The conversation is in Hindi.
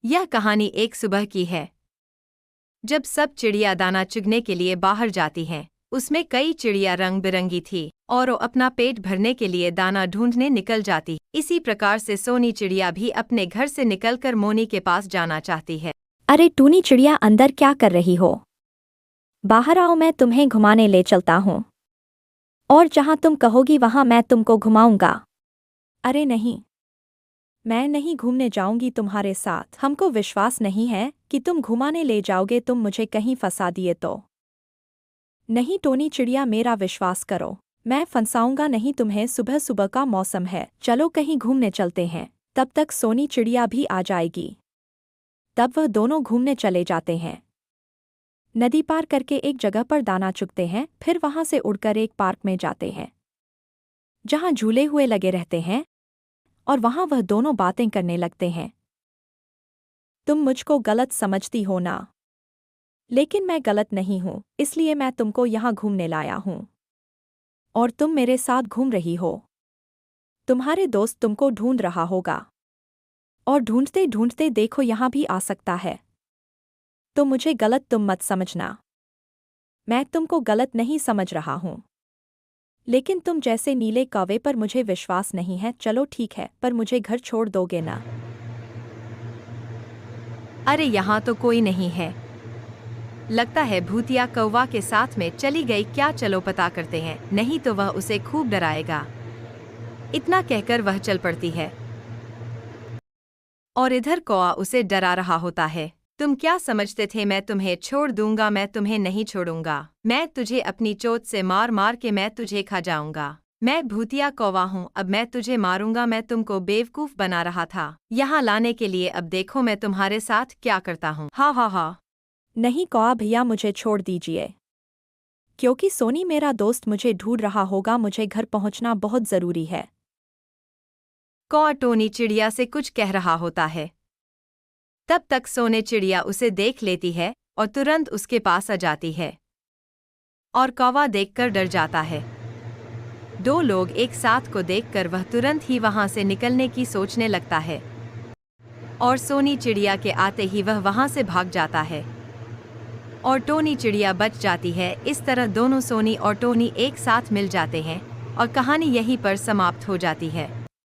यह कहानी एक सुबह की है। जब सब चिड़िया दाना चुगने के लिए बाहर जाती हैं, उसमें कई चिड़िया रंग बिरंगी थी और वो अपना पेट भरने के लिए दाना ढूंढने निकल जाती। इसी प्रकार से सोनी चिड़िया भी अपने घर से निकलकर मोनी के पास जाना चाहती है। अरे टूनी चिड़िया, अंदर क्या कर रही हो? बाहर आओ, मैं तुम्हें घुमाने ले चलता हूँ। और जहाँ तुम कहोगी वहाँ मैं तुमको घुमाऊंगा। अरे नहीं, मैं नहीं घूमने जाऊंगी तुम्हारे साथ। हमको विश्वास नहीं है कि तुम घुमाने ले जाओगे, तुम मुझे कहीं फंसा दिए तो। नहीं टोनी चिड़िया, मेरा विश्वास करो, मैं फंसाऊंगा नहीं तुम्हें। सुबह सुबह का मौसम है, चलो कहीं घूमने चलते हैं। तब तक सोनी चिड़िया भी आ जाएगी। तब वह दोनों घूमने चले जाते हैं। नदी पार करके एक जगह पर दाना चुगते हैं, फिर वहां से उड़कर एक पार्क में जाते हैं जहां झूले हुए लगे रहते हैं, और वहां वह दोनों बातें करने लगते हैं। तुम मुझको गलत समझती हो ना, लेकिन मैं गलत नहीं हूं, इसलिए मैं तुमको यहाँ घूमने लाया हूं और तुम मेरे साथ घूम रही हो। तुम्हारे दोस्त तुमको ढूंढ रहा होगा और ढूंढते ढूंढते देखो यहाँ भी आ सकता है। तो मुझे गलत तुम मत समझना, मैं तुमको गलत नहीं समझ रहा हूं। लेकिन तुम जैसे नीले कौवे पर मुझे विश्वास नहीं है। चलो ठीक है, पर मुझे घर छोड़ दोगे ना? अरे यहाँ तो कोई नहीं है, लगता है भूतिया कौवा के साथ में चली गई क्या, चलो पता करते हैं, नहीं तो वह उसे खूब डराएगा। इतना कहकर वह चल पड़ती है और इधर कौवा उसे डरा रहा होता है। तुम क्या समझते थे मैं तुम्हें छोड़ दूंगा? मैं तुम्हें नहीं छोड़ूंगा, मैं तुझे अपनी चोंच से मार मार के मैं तुझे खा जाऊंगा। मैं भूतिया कौवा हूँ, अब मैं तुझे मारूंगा। मैं तुमको बेवकूफ बना रहा था यहाँ लाने के लिए, अब देखो मैं तुम्हारे साथ क्या करता हूँ। हा हा हा। नहीं कौवा भैया, मुझे छोड़ दीजिए, क्योंकि सोनी मेरा दोस्त मुझे ढूंढ रहा होगा। मुझे घर पहुंचना बहुत जरूरी है। कौवा टोनी चिड़िया से कुछ कह रहा होता है। तब तक सोने चिड़िया उसे देख लेती है और तुरंत उसके पास आ जाती है और कौवा देखकर डर जाता है। दो लोग एक साथ को देखकर वह तुरंत ही वहां से निकलने की सोचने लगता है और सोनी चिड़िया के आते ही वह वहां से भाग जाता है और टोनी चिड़िया बच जाती है। इस तरह दोनों सोनी और टोनी एक साथ मिल जाते हैं और कहानी यहीं पर समाप्त हो जाती है।